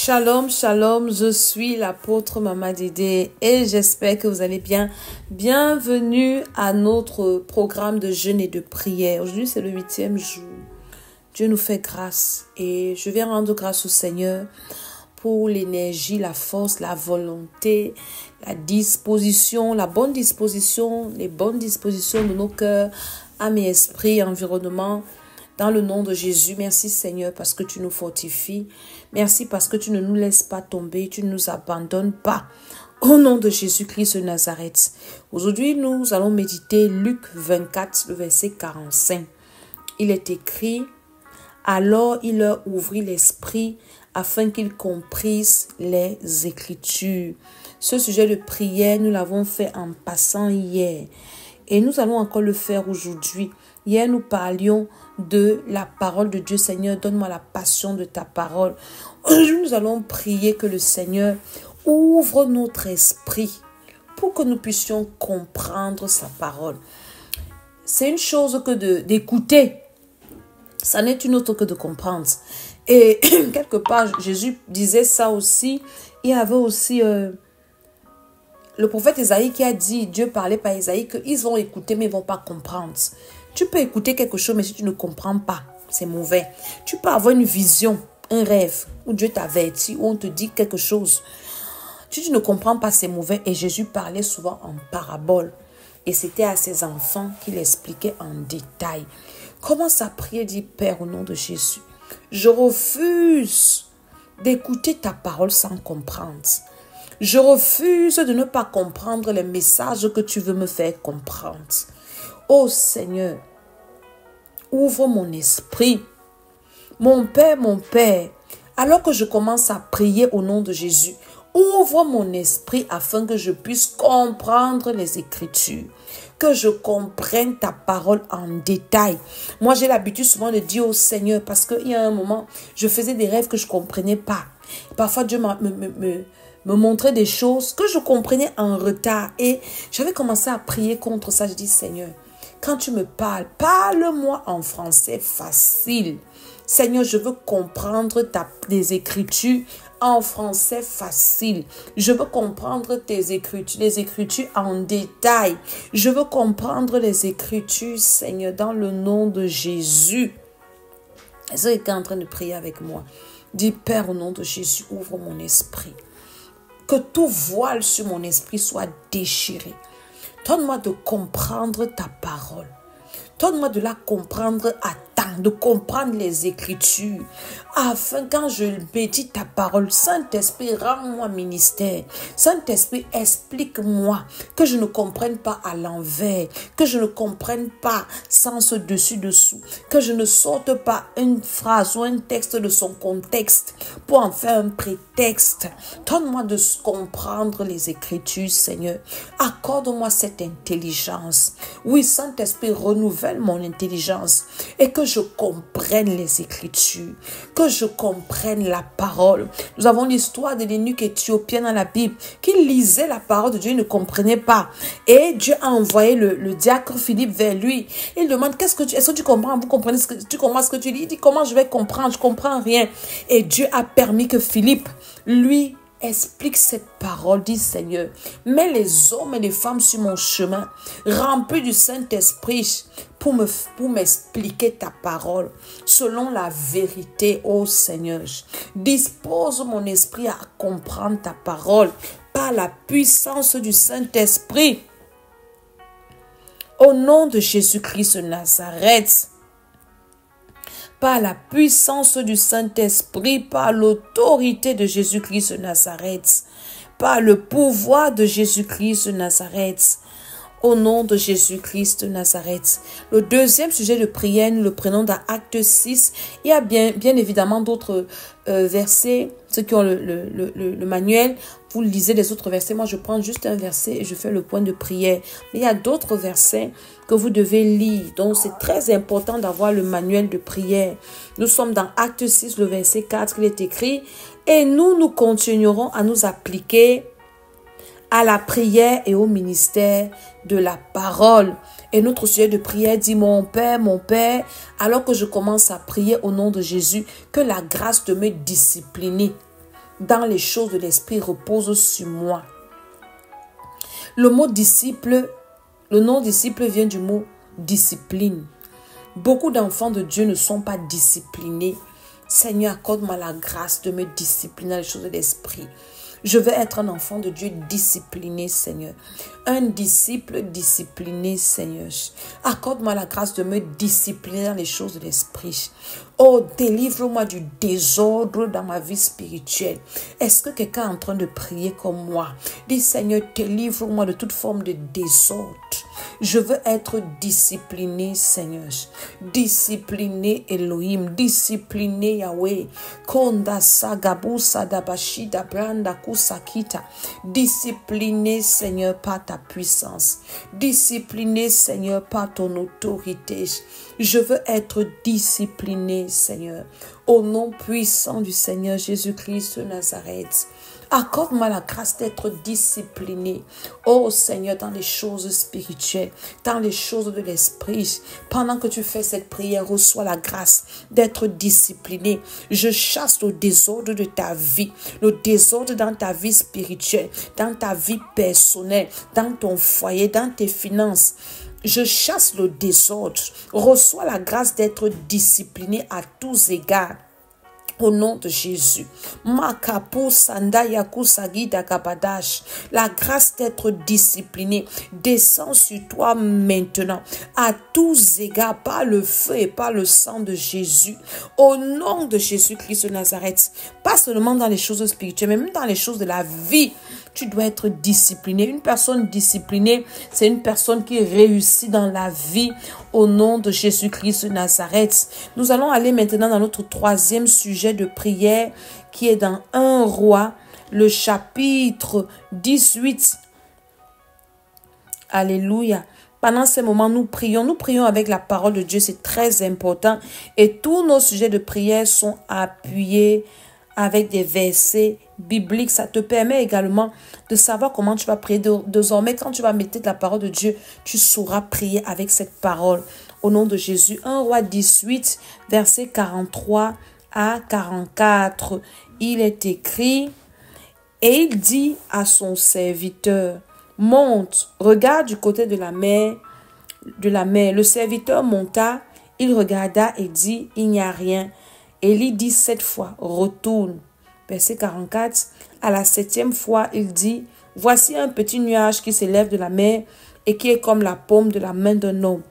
Shalom, shalom, je suis l'apôtre Mama Dédé et j'espère que vous allez bien. Bienvenue à notre programme de jeûne et de prière. Aujourd'hui, c'est le 8e jour. Dieu nous fait grâce et je viens rendre grâce au Seigneur pour l'énergie, la force, la volonté, la disposition, la bonne disposition, les bonnes dispositions de nos cœurs, âme et esprit, environnement. Dans le nom de Jésus, merci Seigneur parce que tu nous fortifies. Merci parce que tu ne nous laisses pas tomber, tu ne nous abandonnes pas. Au nom de Jésus-Christ de Nazareth. Aujourd'hui, nous allons méditer Luc 24, le verset 45. Il est écrit, « Alors il leur ouvrit l'esprit afin qu'ils comprissent les Écritures. » Ce sujet de prière, nous l'avons fait en passant hier. Et nous allons encore le faire aujourd'hui. Hier, nous parlions de la parole de Dieu. Seigneur, donne-moi la passion de ta parole. Aujourd'hui, nous allons prier que le Seigneur ouvre notre esprit pour que nous puissions comprendre sa parole. C'est une chose que d'écouter. Ça n'est une autre que de comprendre. Et quelque part, Jésus disait ça aussi. Il y avait aussi le prophète Isaïe qui a dit, Dieu parlait par Isaïe, qu'ils vont écouter mais ils ne vont pas comprendre. Tu peux écouter quelque chose, mais si tu ne comprends pas, c'est mauvais. Tu peux avoir une vision, un rêve, où Dieu t'avertit, où on te dit quelque chose. Si tu ne comprends pas, c'est mauvais. Et Jésus parlait souvent en parabole. Et c'était à ses enfants qu'il expliquait en détail. Commence à prier, dit Père, au nom de Jésus. Je refuse d'écouter ta parole sans comprendre. Je refuse de ne pas comprendre les messages que tu veux me faire comprendre. Oh Seigneur, ouvre mon esprit. Mon Père, alors que je commence à prier au nom de Jésus, ouvre mon esprit afin que je puisse comprendre les Écritures, que je comprenne ta parole en détail. Moi, j'ai l'habitude souvent de dire au Seigneur, parce qu'il y a un moment, je faisais des rêves que je ne comprenais pas. Parfois, Dieu me montrait des choses que je comprenais en retard. Et j'avais commencé à prier contre ça. Je dis, Seigneur, quand tu me parles, parle-moi en français facile. Seigneur, je veux comprendre tes Écritures en français facile. Je veux comprendre tes Écritures, les Écritures en détail. Je veux comprendre les Écritures, Seigneur, dans le nom de Jésus. Est-ce que tu es en train de prier avec moi? Dis, Père, au nom de Jésus, ouvre mon esprit. Que tout voile sur mon esprit soit déchiré. Donne-moi de comprendre ta parole. Donne-moi de la comprendre à temps, de comprendre les Écritures. Afin, quand je médite ta parole, Saint-Esprit, rends-moi ministère. Saint-Esprit, explique-moi que je ne comprenne pas à l'envers, que je ne comprenne pas sans dessus-dessous, que je ne sorte pas une phrase ou un texte de son contexte pour en faire un prétexte. Donne-moi de comprendre les Écritures, Seigneur. Accorde-moi cette intelligence. Oui, Saint-Esprit, renouvelle mon intelligence et que je comprenne les Écritures, que je comprenne la parole. Nous avons l'histoire de l'eunuque éthiopien dans la Bible qui lisait la parole de Dieu, il ne comprenait pas. Et Dieu a envoyé le diacre Philippe vers lui. Il demande, est-ce que tu comprends? Vous comprenez tu comprends ce que tu dis? Il dit, comment je vais comprendre? Je comprends rien. Et Dieu a permis que Philippe, lui, explique cette parole, dit Seigneur. Mets les hommes et les femmes sur mon chemin, remplis du Saint-Esprit pour m'expliquer ta parole selon la vérité, ô Seigneur. Dispose mon esprit à comprendre ta parole par la puissance du Saint-Esprit. Au nom de Jésus-Christ de Nazareth. Par la puissance du Saint-Esprit, par l'autorité de Jésus-Christ de Nazareth, par le pouvoir de Jésus-Christ de Nazareth, au nom de Jésus-Christ de Nazareth. Le deuxième sujet de prière, nous le prenons dans Acte 6. Il y a bien évidemment d'autres versets. Ceux qui ont le manuel, vous lisez les autres versets. Moi, je prends juste un verset et je fais le point de prière. Mais il y a d'autres versets que vous devez lire. Donc, c'est très important d'avoir le manuel de prière. Nous sommes dans Acte 6, le verset 4. Il est écrit, « Et nous continuerons à nous appliquer à la prière et au ministère de la parole. » Et notre sujet de prière dit, mon Père, alors que je commence à prier au nom de Jésus, que la grâce de me discipliner dans les choses de l'esprit repose sur moi. Le mot disciple, le nom disciple vient du mot discipline. Beaucoup d'enfants de Dieu ne sont pas disciplinés. Seigneur, accorde-moi la grâce de me discipliner dans les choses de l'esprit. Je veux être un enfant de Dieu discipliné, Seigneur. Un disciple discipliné, Seigneur. Accorde-moi la grâce de me discipliner dans les choses de l'esprit. Oh, délivre-moi du désordre dans ma vie spirituelle. Est-ce que quelqu'un est en train de prier comme moi? Dis, Seigneur, délivre-moi de toute forme de désordre. Je veux être discipliné, Seigneur. Discipliné, Elohim. Discipliné, Yahweh. Konda sagabu sadabashi dabranda kusakita. Discipliné, Seigneur, par ta puissance. Discipliné, Seigneur, par ton autorité. Je veux être discipliné, Seigneur. Au nom puissant du Seigneur Jésus-Christ de Nazareth. Accorde-moi la grâce d'être discipliné. Oh Seigneur, dans les choses spirituelles, dans les choses de l'esprit. Pendant que tu fais cette prière, reçois la grâce d'être discipliné. Je chasse le désordre de ta vie, le désordre dans ta vie spirituelle, dans ta vie personnelle, dans ton foyer, dans tes finances. Je chasse le désordre. Reçois la grâce d'être discipliné à tous égards. Au nom de Jésus. Makapo sanda yakusagi dakabadash. La grâce d'être discipliné descend sur toi maintenant. À tous égards, par le feu et par le sang de Jésus. Au nom de Jésus-Christ de Nazareth. Pas seulement dans les choses spirituelles, mais même dans les choses de la vie. Tu dois être discipliné. Une personne disciplinée, c'est une personne qui réussit dans la vie au nom de Jésus-Christ de Nazareth. Nous allons aller maintenant dans notre troisième sujet de prière qui est dans 1 Roi, le chapitre 18. Alléluia. Pendant ces moments, nous prions avec la parole de Dieu, c'est très important. Et tous nos sujets de prière sont appuyés avec des versets bibliques. Ça te permet également de savoir comment tu vas prier. Désormais, quand tu vas méditer la parole de Dieu, tu sauras prier avec cette parole. Au nom de Jésus, 1 Roi 18, versets 43 à 44. Il est écrit, et il dit à son serviteur, monte, regarde du côté de la mer. Le serviteur monta, il regarda et dit, il n'y a rien. Élie dit 7 fois, retourne. Verset 44, à la 7e fois, il dit, voici un petit nuage qui s'élève de la mer et qui est comme la paume de la main d'un homme.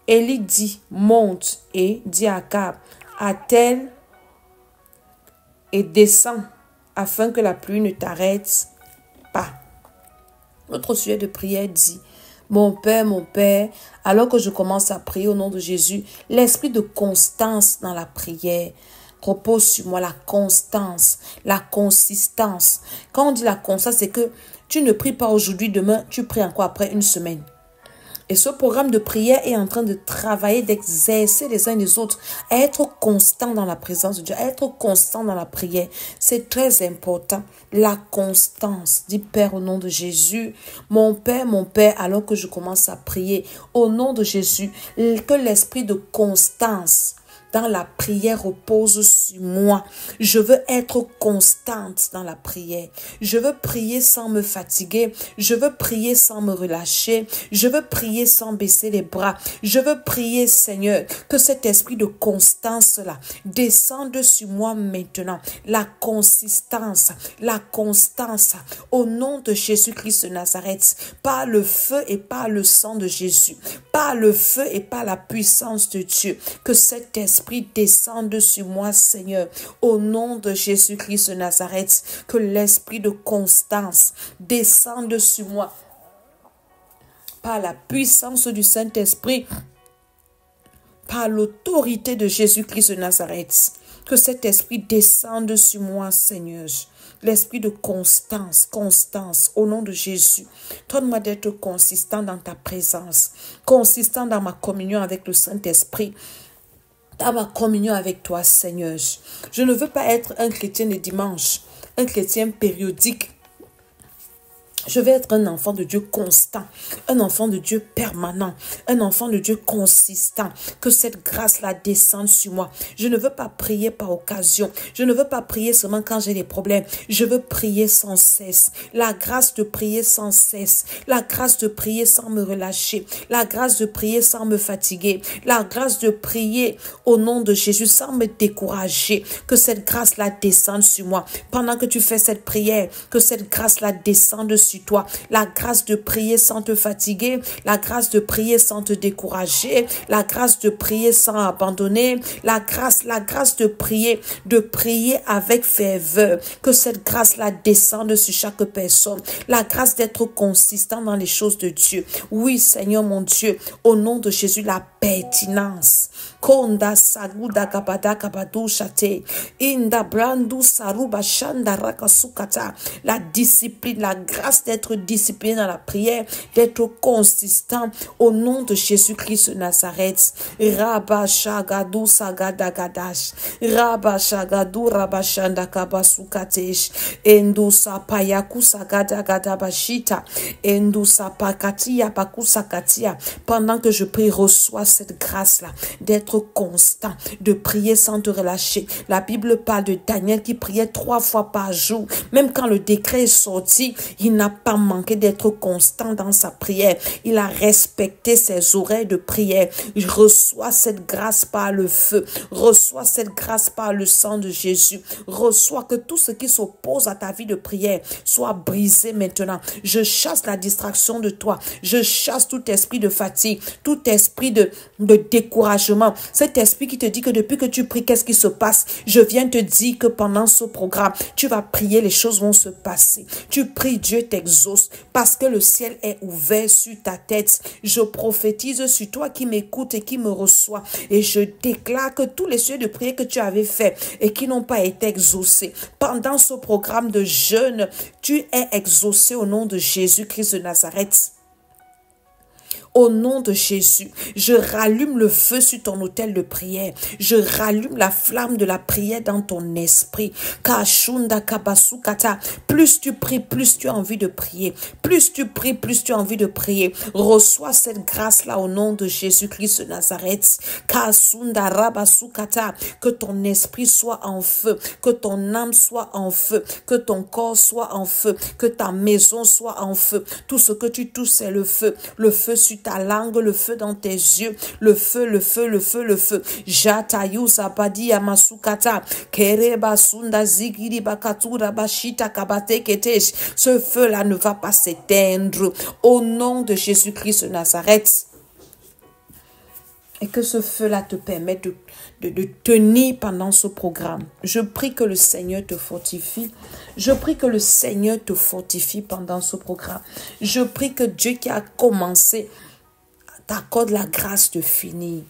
Élie dit, monte, et dit à Akab, attelle et descends, afin que la pluie ne t'arrête pas. Notre sujet de prière dit, mon Père, alors que je commence à prier au nom de Jésus, l'esprit de constance dans la prière repose sur moi, la constance, la consistance. Quand on dit la constance, c'est que tu ne pries pas aujourd'hui, demain, tu pries encore après une semaine. Et ce programme de prière est en train de travailler, d'exercer les uns et les autres, à être constant dans la présence de Dieu, à être constant dans la prière. C'est très important, la constance. Dis Père au nom de Jésus, mon Père, alors que je commence à prier, au nom de Jésus, que l'esprit de constance dans la prière repose sur moi. Je veux être constante dans la prière. Je veux prier sans me fatiguer. Je veux prier sans me relâcher. Je veux prier sans baisser les bras. Je veux prier, Seigneur, que cet esprit de constance-là descende sur moi maintenant. La consistance, la constance, au nom de Jésus-Christ de Nazareth, par le feu et par le sang de Jésus, par le feu et par la puissance de Dieu, que cet esprit descende sur moi, Seigneur, au nom de Jésus-Christ de Nazareth, que l'esprit de constance descende sur moi par la puissance du Saint-Esprit, par l'autorité de Jésus-Christ de Nazareth, que cet esprit descende sur moi, Seigneur. L'esprit de constance, au nom de Jésus. Donne-moi d'être consistant dans ta présence, consistant dans ma communion avec le Saint-Esprit, dans ma communion avec toi, Seigneur. Je ne veux pas être un chrétien le dimanche, un chrétien périodique. Je vais être un enfant de Dieu constant, un enfant de Dieu permanent, un enfant de Dieu consistant. Que cette grâce-là descende sur moi. Je ne veux pas prier par occasion. Je ne veux pas prier seulement quand j'ai des problèmes. Je veux prier sans cesse. La grâce de prier sans cesse. La grâce de prier sans me relâcher. La grâce de prier sans me fatiguer. La grâce de prier au nom de Jésus sans me décourager. Que cette grâce-là descende sur moi. Pendant que tu fais cette prière, que cette grâce-là descende sur toi, la grâce de prier sans te fatiguer, la grâce de prier sans te décourager, la grâce de prier sans abandonner, la grâce de prier avec ferveur, que cette grâce-là descende sur chaque personne, la grâce d'être consistant dans les choses de Dieu. Oui, Seigneur mon Dieu, au nom de Jésus, la pertinence. Konda saguda kabada kabadu shate, inda brandu saruba shanda rakasukata, la discipline, la grâce d'être discipliné dans la prière, d'être consistant au nom de Jésus-Christ de Nazareth. Rabba shagadou sagadagadash, Rabba shagadou rabashanda kabasukatesh, endu sapayaku sagadagadabashita, endu sapakatia bakusakatia. Pendant que je prie, reçois cette grâce-là d'être constant, de prier sans te relâcher. La Bible parle de Daniel qui priait 3 fois par jour. Même quand le décret est sorti, il n'a pas manqué d'être constant dans sa prière. Il a respecté ses oreilles de prière. Il reçoit cette grâce par le feu. Reçois cette grâce par le sang de Jésus. Reçois que tout ce qui s'oppose à ta vie de prière soit brisé maintenant. Je chasse la distraction de toi. Je chasse tout esprit de fatigue, tout esprit de découragement. Cet esprit qui te dit que depuis que tu pries, qu'est-ce qui se passe? Je viens te dire que pendant ce programme, tu vas prier, les choses vont se passer. Tu pries, Dieu t'exauce parce que le ciel est ouvert sur ta tête. Je prophétise sur toi qui m'écoute et qui me reçoit. Et je déclare que tous les sujets de prière que tu avais faits et qui n'ont pas été exaucés, pendant ce programme de jeûne, tu es exaucé au nom de Jésus-Christ de Nazareth. Au nom de Jésus, je rallume le feu sur ton autel de prière. Je rallume la flamme de la prière dans ton esprit. Kashunda kabasukata. Plus tu pries, plus tu as envie de prier. Plus tu pries, plus tu as envie de prier. Reçois cette grâce-là au nom de Jésus-Christ de Nazareth. Kasunda rabasukata. Que ton esprit soit en feu. Que ton âme soit en feu. Que ton corps soit en feu. Que ta maison soit en feu. Tout ce que tu touches, c'est le feu. Le feu sur ta langue, le feu dans tes yeux, le feu, le feu, le feu, le feu. Jatayu sapadi amasukata, kereba sunda zigiri bakatura bashita kabate ketesh. Ce feu-là ne va pas s'éteindre. Au nom de Jésus-Christ de Nazareth. Et que ce feu-là te permette de tenir pendant ce programme. Je prie que le Seigneur te fortifie. Je prie que le Seigneur te fortifie pendant ce programme. Je prie que Dieu qui a commencé t'accorde la grâce de finir.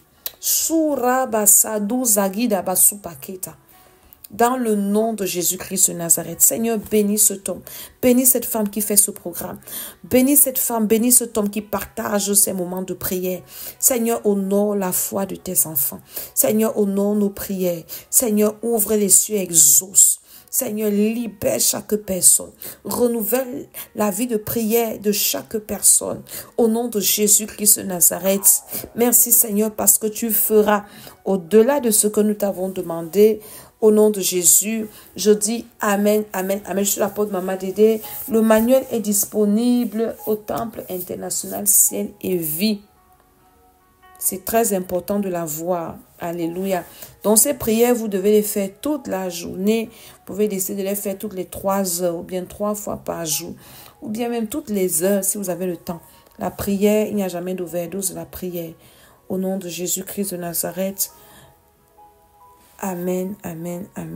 Dans le nom de Jésus-Christ de Nazareth, Seigneur, bénis cet homme. Bénis cette femme qui fait ce programme. Bénis cette femme, bénis cet homme qui partage ces moments de prière. Seigneur, honore la foi de tes enfants. Seigneur, honore nos prières. Seigneur, ouvre les cieux, exauce. Seigneur, libère chaque personne. Renouvelle la vie de prière de chaque personne. Au nom de Jésus-Christ de Nazareth. Merci Seigneur parce que tu feras au-delà de ce que nous t'avons demandé. Au nom de Jésus, je dis Amen, Amen, Amen. Je suis l'apôtre Maman Dédé. Le manuel est disponible au Temple international Ciel et Vie. C'est très important de la voir. Alléluia. Donc ces prières, vous devez les faire toute la journée. Vous pouvez décider de les faire toutes les 3 heures ou bien 3 fois par jour. Ou bien même toutes les heures si vous avez le temps. La prière, il n'y a jamais d'overdose de la prière. Au nom de Jésus-Christ de Nazareth. Amen, Amen, Amen.